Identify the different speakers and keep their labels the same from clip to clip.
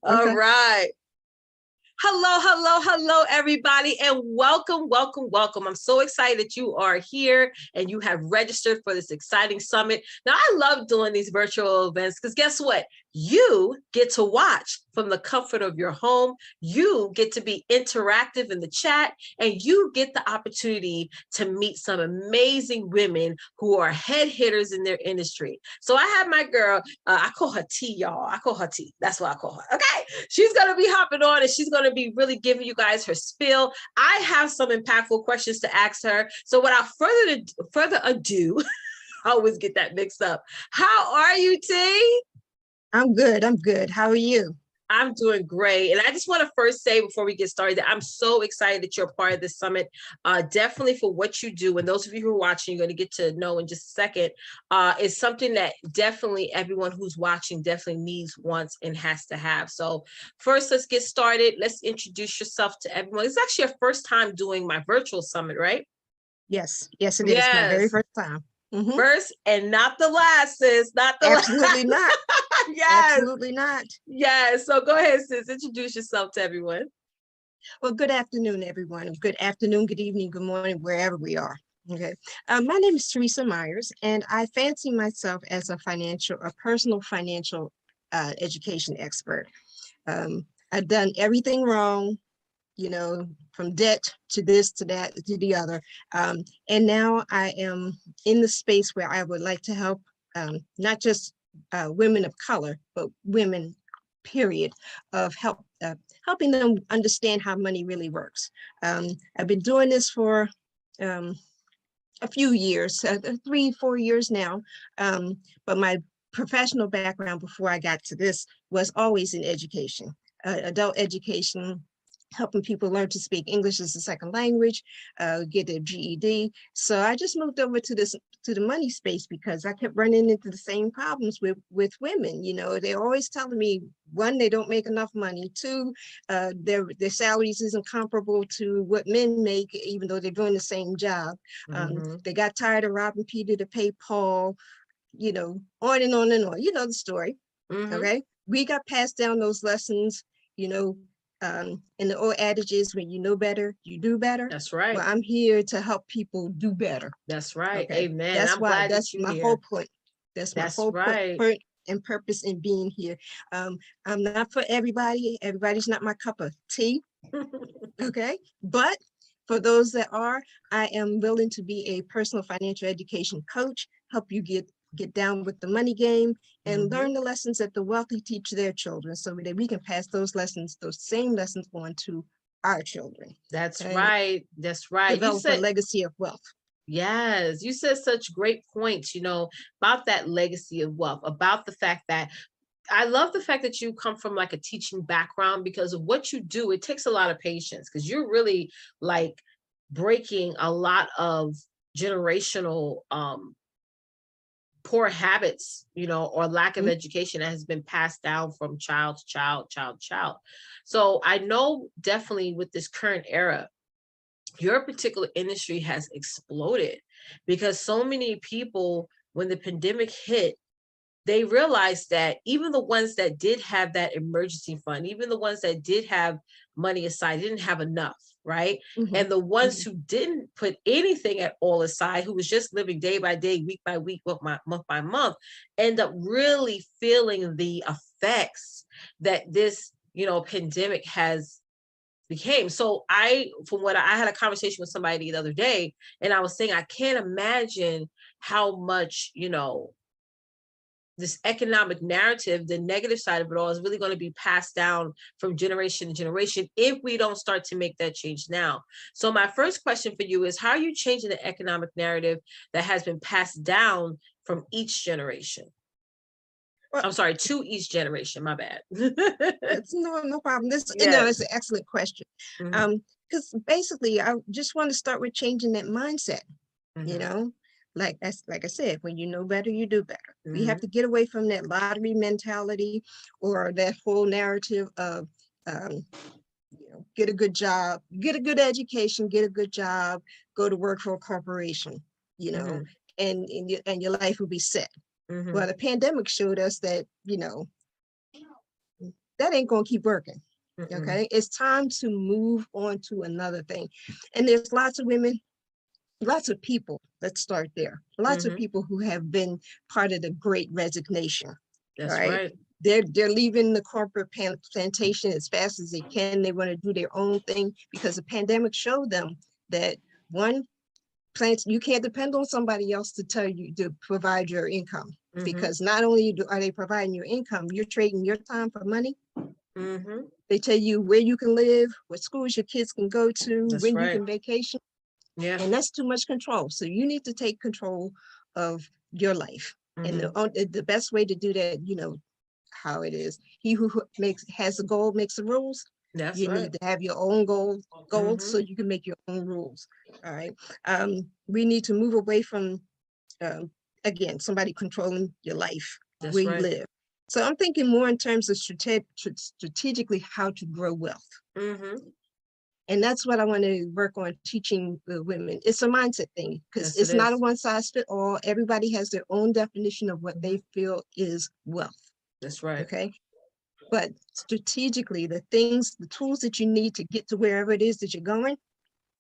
Speaker 1: All
Speaker 2: Okay.
Speaker 1: right. Hello, everybody, and welcome. I'm so excited that you are here and you have registered for this exciting summit. Now, I love doing these virtual events because guess what? You get to watch from the comfort of your home. You get to be interactive in the chat, and you get the opportunity to meet some amazing women who are head hitters in their industry. So I have my girl, I call her T, y'all. I call her T. That's what I call her. Okay. She's going to be hopping on and she's going to be really giving you guys her spiel. I have some impactful questions to ask her. So without further ado, I always get that mixed up. How are you, T?
Speaker 2: I'm good. How are you?
Speaker 1: I'm doing great. And I just want to first say before we get started that I'm so excited that you're a part of this summit, definitely for what you do. And those of you who are watching, you're going to get to know in just a second. It's something that definitely everyone who's watching definitely needs, wants, and has to have. So first, let's get started. Let's introduce yourself to everyone. It's actually your first time doing my virtual summit, right?
Speaker 2: Yes, it is. My very first time.
Speaker 1: Mm-hmm. First and not the last, sis. Not the
Speaker 2: Absolutely
Speaker 1: last.
Speaker 2: not.
Speaker 1: Yes.
Speaker 2: Absolutely not.
Speaker 1: Yes. So go ahead, sis. Introduce yourself to everyone.
Speaker 2: Well, good afternoon, everyone. Good afternoon, good evening, good morning, wherever we are. Okay. My name is Theresa Meyers, and I fancy myself as a personal financial education expert. I've done everything wrong, from debt to this, to that, to the other. And now I am in the space where I would like to help not just women of color, but women, period, of helping them understand how money really works. I've been doing this for a few years, 3-4 years now, but my professional background before I got to this was always in education, adult education, helping people learn to speak English as a second language, get their GED. So I just moved over to the money space because I kept running into the same problems with women. They're always telling me, one, they don't make enough money. Two, their salaries isn't comparable to what men make, even though they're doing the same job. They got tired of robbing Peter to pay Paul, on and on and on. You know the story. Okay. We got passed down those lessons, and the old adage is, when you know better, you do better.
Speaker 1: That's right.
Speaker 2: Well, I'm here to help people do better.
Speaker 1: That's right.
Speaker 2: Okay?
Speaker 1: Amen.
Speaker 2: That's
Speaker 1: I'm
Speaker 2: why.
Speaker 1: glad
Speaker 2: That's my whole point. That's my whole point and purpose in being here. I'm not for everybody. Everybody's not my cup of tea. Okay, but for those that are, I am willing to be a personal financial education coach, help you get down with the money game and learn the lessons that the wealthy teach their children so that we can pass those same lessons on to our children.
Speaker 1: That's right. That's right.
Speaker 2: Develop a legacy of wealth.
Speaker 1: Yes, you said such great points, about that legacy of wealth, about the fact that I love the fact that you come from like a teaching background, because of what you do. It takes a lot of patience because you're really like breaking a lot of generational poor habits, or lack of education that has been passed down from child to child. So I know definitely with this current era, your particular industry has exploded because so many people, when the pandemic hit, they realized that even the ones that did have that emergency fund, even the ones that did have money aside, didn't have enough, right? And the ones who didn't put anything at all aside, who was just living day by day, week by week, month by month, end up really feeling the effects that this, pandemic has became. So I had a conversation with somebody the other day, and I was saying, I can't imagine how much, this economic narrative, the negative side of it all, is really going to be passed down from generation to generation if we don't start to make that change now. So my first question for you is, how are you changing the economic narrative that has been passed down from each generation? Well, I'm sorry, to each generation, my bad.
Speaker 2: It's no problem. It's an excellent question. Because basically, I just want to start with changing that mindset, Like I said, when you know better, you do better. We have to get away from that lottery mentality or that whole narrative of, get a good job, get a good education, get a good job, go to work for a corporation, and your life will be set. Well, the pandemic showed us that, that ain't going to keep working.
Speaker 1: Mm-mm.
Speaker 2: Okay. It's time to move on to another thing. And there's lots of women, lots of people, let's start there. Lots of people who have been part of the Great Resignation.
Speaker 1: That's
Speaker 2: right?
Speaker 1: right.
Speaker 2: They're leaving the corporate plantation as fast as they can. They want to do their own thing because the pandemic showed them that one, plants, you can't depend on somebody else to tell you to provide your income, because not only are they providing your income, you're trading your time for money. They tell you where you can live, what schools your kids can go to,
Speaker 1: That's
Speaker 2: when
Speaker 1: right.
Speaker 2: you can vacation.
Speaker 1: Yeah.
Speaker 2: And that's too much control. So you need to take control of your life. And the best way to do that, you know how it is. He who has a goal makes the rules.
Speaker 1: That's
Speaker 2: You
Speaker 1: right.
Speaker 2: need to have your own goals so you can make your own rules. All right. We need to move away from, again, somebody controlling your life,
Speaker 1: That's
Speaker 2: where you
Speaker 1: right.
Speaker 2: live. So I'm thinking more in terms of strategically how to grow wealth. And that's what I want to work on teaching the women. It's a mindset thing, because
Speaker 1: Yes,
Speaker 2: it's
Speaker 1: it
Speaker 2: not a
Speaker 1: is.
Speaker 2: one size fit all. Everybody has their own definition of what they feel is wealth.
Speaker 1: That's right.
Speaker 2: Okay. But strategically, the things, the tools that you need to get to wherever it is that you're going,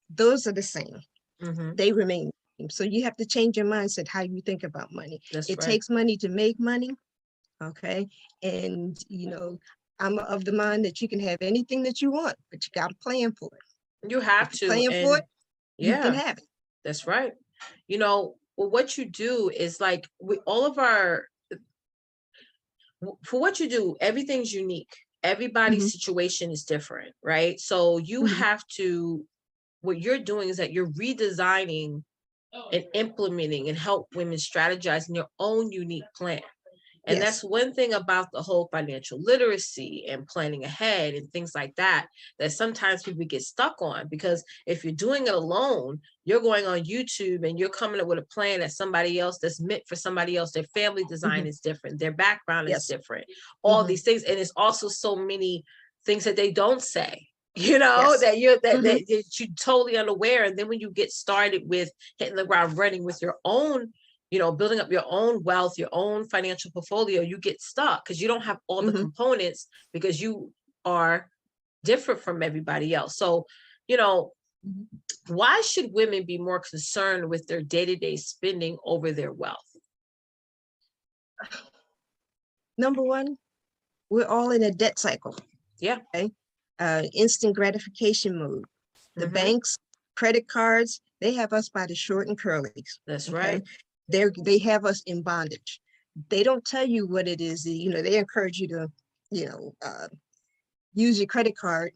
Speaker 2: those are the same. They remain. So you have to change your mindset, how you think about money.
Speaker 1: That's
Speaker 2: It
Speaker 1: right.
Speaker 2: takes money to make money. Okay. And, I'm of the mind that you can have anything that you want, but you got to plan for it.
Speaker 1: You have
Speaker 2: If
Speaker 1: to.
Speaker 2: you're playing for it, you can have it.
Speaker 1: That's right. You know, what you do is like all of our, for what you do, everything's unique. Everybody's situation is different, right? So you have to, what you're doing is that you're redesigning and implementing and help women strategize in your own unique plan. And that's one thing about the whole financial literacy and planning ahead and things like that, that sometimes people get stuck on, because if you're doing it alone, you're going on YouTube and you're coming up with a plan that somebody else, that's meant for somebody else. Their family design is different. Their background is different. All these things. And it's also so many things that they don't say, that you're that you're totally unaware. And then when you get started with hitting the ground running with your own, building up your own wealth, your own financial portfolio, you get stuck because you don't have all the components, because you are different from everybody else. So, why should women be more concerned with their day-to-day spending over their wealth?
Speaker 2: Number one, we're all in a debt cycle.
Speaker 1: Yeah.
Speaker 2: Okay. Instant gratification mode. The banks, credit cards, they have us by the short and curlies.
Speaker 1: That's right.
Speaker 2: They have us in bondage. They don't tell you what it is. They encourage you to, use your credit card,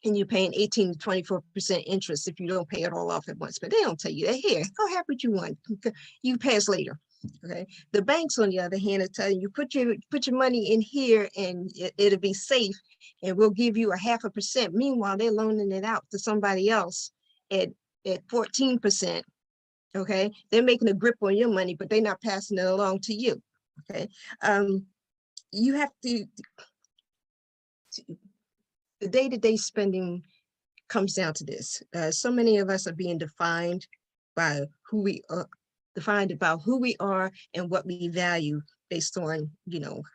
Speaker 2: and you're paying 18 to 24% interest if you don't pay it all off at once. But they don't tell you that. Here, go have what you want. You pay us later. Okay. The banks, on the other hand, are telling you put your money in here and it'll be safe, and we'll give you a 0.5%. Meanwhile, they're loaning it out to somebody else at 14%. Okay. They're making a grip on your money, but they're not passing it along to you. Okay. You have to, the day-to-day spending comes down to this. So many of us are being defined by who we are, defined about who we are and what we value based on,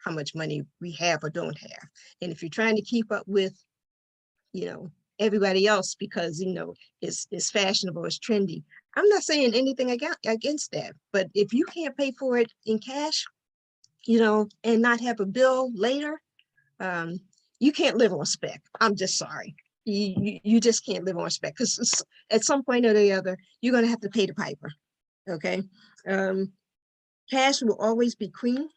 Speaker 2: how much money we have or don't have. And if you're trying to keep up with, everybody else because, it's fashionable, it's trendy. I'm not saying anything against that, but if you can't pay for it in cash, and not have a bill later, you can't live on spec. I'm just sorry. You just can't live on spec, because at some point or the other, you're going to have to pay the piper. Okay. Cash will always be queen.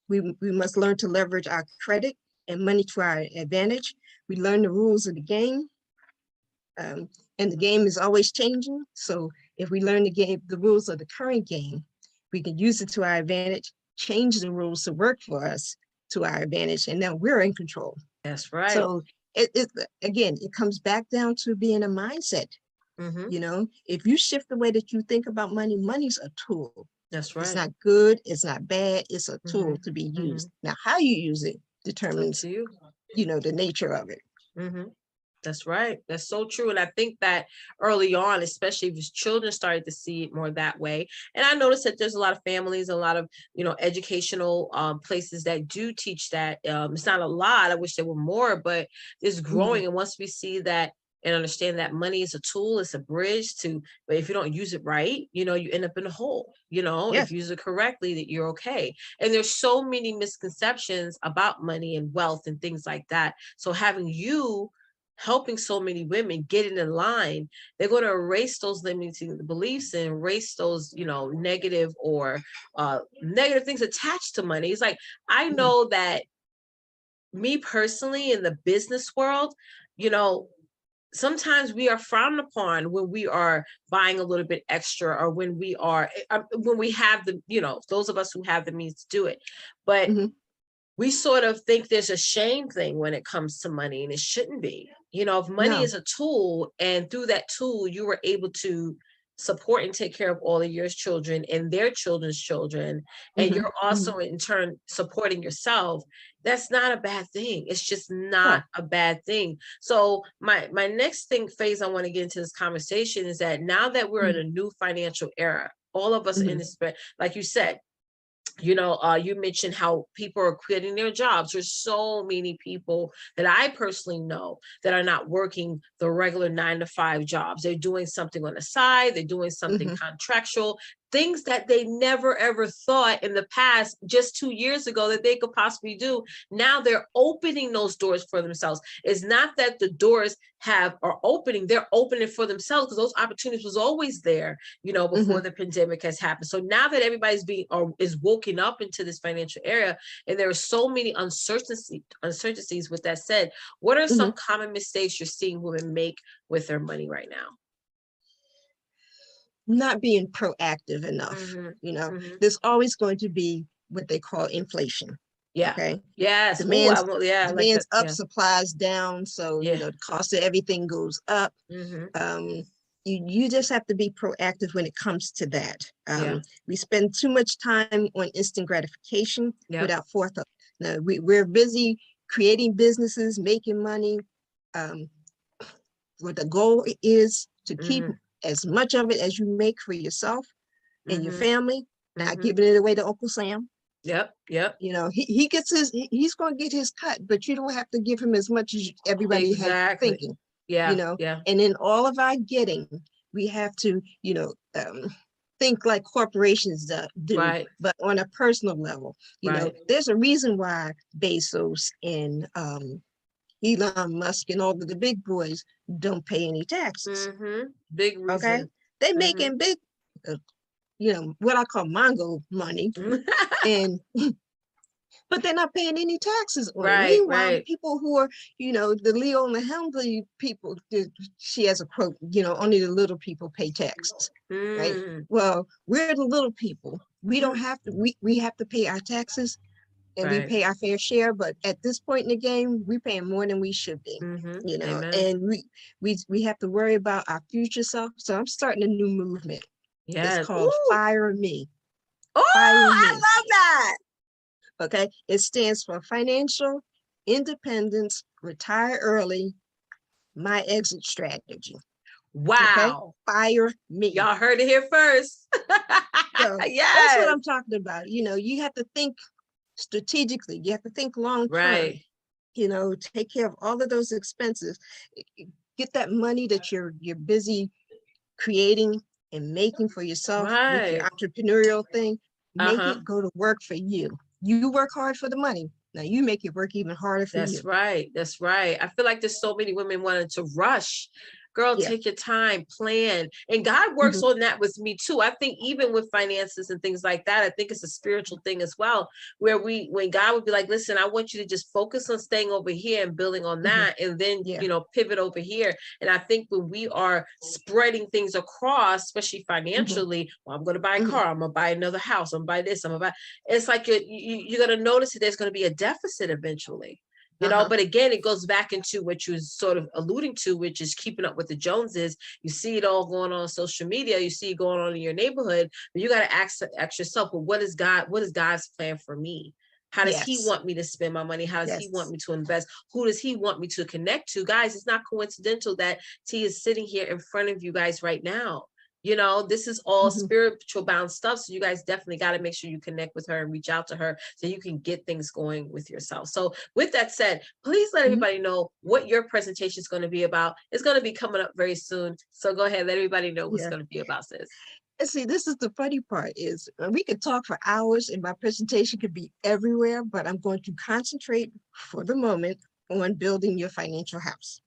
Speaker 2: We must learn to leverage our credit and money to our advantage. We learn the rules of the game. And the game is always changing. So if we learn the rules of the current game, we can use it to our advantage, change the rules to work for us to our advantage, and now we're in control.
Speaker 1: That's right.
Speaker 2: So it comes back down to being a mindset. If you shift the way that you think about money, money's a tool.
Speaker 1: That's right.
Speaker 2: It's not good, it's not bad, it's a tool to be used. Now, how you use it determines, the nature of it.
Speaker 1: That's right. That's so true. And I think that early on, especially if his children started to see it more that way. And I noticed that there's a lot of families, a lot of, educational places that do teach that. It's not a lot. I wish there were more, but it's
Speaker 2: Mhm.
Speaker 1: growing. And once we see that and understand that money is a tool, it's a bridge to, but if you don't use it right, you end up in a hole, if
Speaker 2: Yes.
Speaker 1: you use it correctly, that you're okay. And there's so many misconceptions about money and wealth and things like that. So having you helping so many women getting in line, they're going to erase those limiting beliefs and erase those, negative or negative things attached to money. It's like, I
Speaker 2: Mhm.
Speaker 1: know that me personally in the business world, you know, sometimes we are frowned upon when we are buying a little bit extra or when we have the, those of us who have the means to do it. But
Speaker 2: Mhm.
Speaker 1: we sort of think there's a shame thing when it comes to money, and it shouldn't be. If money
Speaker 2: No.
Speaker 1: is a tool, and through that tool, you were able to support and take care of all of your children and their children's children, and
Speaker 2: Mhm.
Speaker 1: you're
Speaker 2: Mhm.
Speaker 1: also in turn supporting yourself, that's not a bad thing. It's just not
Speaker 2: No.
Speaker 1: a bad thing. So my next phase I want to get into this conversation is that now that we're in
Speaker 2: Mhm.
Speaker 1: a new financial era, all of us in
Speaker 2: Mhm.
Speaker 1: this, like you said, you mentioned how people are quitting their jobs. There's so many people that I personally know that are not working the regular 9 to 5 jobs. They're doing something on the side, they're doing something
Speaker 2: Mhm.
Speaker 1: contractual, things that they never ever thought in the past, just 2 years ago, that they could possibly do. Now they're opening those doors for themselves. It's not that the doors are opening, they're opening for themselves because those opportunities was always there, before
Speaker 2: Mhm.
Speaker 1: the pandemic has happened. So now that everybody's is woken up into this financial area, and there are so many uncertainties. With that said, what are some
Speaker 2: Mhm.
Speaker 1: common mistakes you're seeing women make with their money right now?
Speaker 2: Not being proactive enough.
Speaker 1: Hmm. Hmm.
Speaker 2: There's always going to be what they call inflation.
Speaker 1: Yeah.
Speaker 2: Okay.
Speaker 1: Yes. Oh,
Speaker 2: Demands
Speaker 1: yeah, I like that.
Speaker 2: demands up,
Speaker 1: Yeah.
Speaker 2: supplies down. So,
Speaker 1: Yeah.
Speaker 2: the cost of everything goes up.
Speaker 1: Hmm.
Speaker 2: Um, you just have to be proactive when it comes to that.
Speaker 1: Yeah.
Speaker 2: We spend too much time on instant gratification
Speaker 1: Yep.
Speaker 2: without forethought. Now, we're busy creating businesses, making money. Um, what the goal is to keep
Speaker 1: Hmm.
Speaker 2: as much of it as you make for yourself and your
Speaker 1: Hmm.
Speaker 2: family, not
Speaker 1: Hmm.
Speaker 2: giving it away to Uncle Sam.
Speaker 1: Yep. Yep.
Speaker 2: He gets he's going to get his cut, but you don't have to give him as much as everybody has
Speaker 1: Exactly.
Speaker 2: thinking, you
Speaker 1: Yeah.
Speaker 2: know,
Speaker 1: Yeah.
Speaker 2: and in all of our getting, we have to, think like corporations do,
Speaker 1: Right.
Speaker 2: but on a personal level.
Speaker 1: Right.
Speaker 2: There's a reason why Bezos and Elon Musk and all of the big boys don't pay any taxes.
Speaker 1: Hmm. Big
Speaker 2: Okay.
Speaker 1: reason.
Speaker 2: They
Speaker 1: Hmm.
Speaker 2: making big, uh, what I call Mongo money. And but they're not paying any taxes on it.
Speaker 1: Right.
Speaker 2: Meanwhile, the
Speaker 1: Right.
Speaker 2: people who are, the Leo and the Helmsley people, she has a quote, only the little people pay taxes, right?
Speaker 1: Mm.
Speaker 2: Well, we're the little people. We don't have to, we have to pay our taxes and we
Speaker 1: Right.
Speaker 2: pay our fair share, but at this point in the game, we're paying more than we should be,
Speaker 1: Hmm. Amen.
Speaker 2: and we have to worry about our future self. So I'm starting a new movement. It's
Speaker 1: Yes.
Speaker 2: called
Speaker 1: Ooh.
Speaker 2: Fire Me. Fire
Speaker 1: Oh, I
Speaker 2: Me.
Speaker 1: love that.
Speaker 2: Okay. It stands for Financial Independence, Retire Early, My Exit Strategy. Okay.
Speaker 1: Wow.
Speaker 2: Fire Me.
Speaker 1: Y'all heard it here first.
Speaker 2: So that's what
Speaker 1: Yes.
Speaker 2: I'm talking about. You have to think strategically, you have to think long term,
Speaker 1: Right.
Speaker 2: take care of all of those expenses. Get that money that you're busy creating and making for yourself with your
Speaker 1: Right.
Speaker 2: entrepreneurial thing. Make
Speaker 1: Uh-huh.
Speaker 2: it go to work for you. You work hard for the money. Now you make it work even harder for
Speaker 1: That's
Speaker 2: you.
Speaker 1: right. That's right. I feel like there's so many women wanting to rush. Girl,
Speaker 2: Yeah.
Speaker 1: take your time, plan. And God works
Speaker 2: Mhm.
Speaker 1: on that with me too. I think even with finances and things like that, I think it's a spiritual thing as well, where when God would be like, listen, I want you to just focus on staying over here and building on
Speaker 2: Mhm.
Speaker 1: that, and then,
Speaker 2: Yeah.
Speaker 1: pivot over here. And I think when we are spreading things across, especially
Speaker 2: Mhm.
Speaker 1: financially, well, I'm going to buy a
Speaker 2: Mhm.
Speaker 1: car, I'm going to buy another house, I'm going to buy this, I'm going to buy, it's like you're going to notice that there's going to be a deficit eventually.
Speaker 2: Uh-huh.
Speaker 1: But again, it goes back into what you was sort of alluding to, which is keeping up with the Joneses. You see it all going on social media, you see it going on in your neighborhood, but you got to ask yourself, well, what is God's plan for me? How does he
Speaker 2: Yes.
Speaker 1: want me to spend my money? How does he want
Speaker 2: Yes.
Speaker 1: me to invest? Who does he want me to connect to? Guys, it's not coincidental that T is sitting here in front of you guys right now. You know, this is all
Speaker 2: Mhm.
Speaker 1: spiritual bound stuff. So you guys definitely got to make sure you connect with her and reach out to her so you can get things going with yourself. So with that said, please let
Speaker 2: Mhm.
Speaker 1: everybody know what your presentation is going to be about. It's going to be coming up very soon. So go ahead, let everybody know what's
Speaker 2: Yeah.
Speaker 1: going to be about, sis.
Speaker 2: And see, this is the funny part is we could talk for hours and my presentation could be everywhere, but I'm going to concentrate for the moment on building your financial house.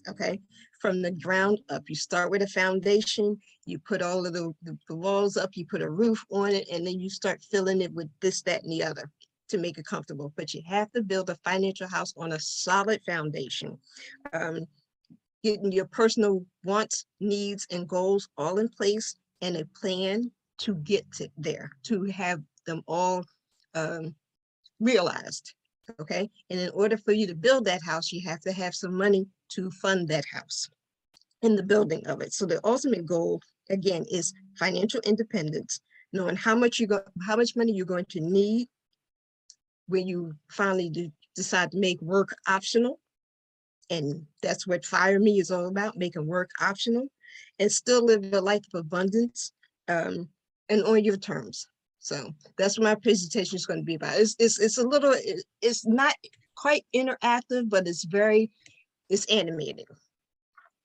Speaker 2: Okay. From the ground up, you start with a foundation, you put all of the walls up, you put a roof on it, and then you start filling it with this, that, and the other to make it comfortable. But you have to build a financial house on a solid foundation. Um, Getting your personal wants, needs, and goals all in place and a plan to get to there, to have them all realized. Okay. And in order for you to build that house, you have to have some money to fund that house and the building of it. So the ultimate goal, again, is financial independence, knowing how much how much money you're going to need when you finally decide to make work optional. And that's what Fire Me is all about, making work optional and still live a life of abundance and on your terms. So that's what my presentation is going to be about. It's a little, it's not quite interactive, but it's animated.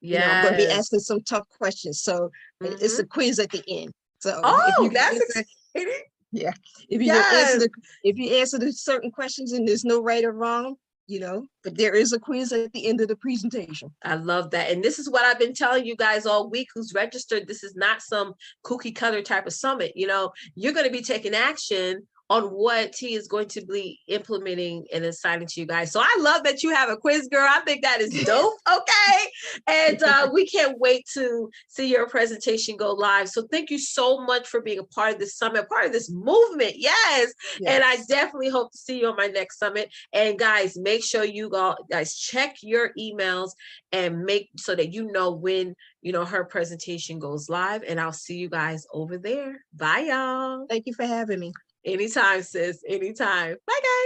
Speaker 2: You know, I'm going to be
Speaker 1: Yes.
Speaker 2: asking some tough questions. So it's
Speaker 1: Mm-hmm.
Speaker 2: a quiz at the end. So if you
Speaker 1: Oh,
Speaker 2: can
Speaker 1: that's
Speaker 2: answer,
Speaker 1: exciting.
Speaker 2: yeah, if you can answer
Speaker 1: Yes.
Speaker 2: if you answer the certain questions and there's no right or wrong, you know, but there is a quiz at the end of the presentation.
Speaker 1: I love that. And this is what I've been telling you guys all week who's registered. This is not some cookie cutter type of summit. You know, you're going to be taking action on what T is going to be implementing and assigning to you guys. So I love that you have a quiz, girl. I think that is dope. Okay. And we can't wait to see your presentation go live. So thank you so much for being a part of this summit, part of this movement. Yes. And I definitely hope to see you on my next summit. And guys, make sure you guys check your emails and make so that you know when, you know, her presentation goes live. And I'll see you guys over there. Bye, y'all.
Speaker 2: Thank you for having me.
Speaker 1: Anytime, sis. Anytime. Bye, guys.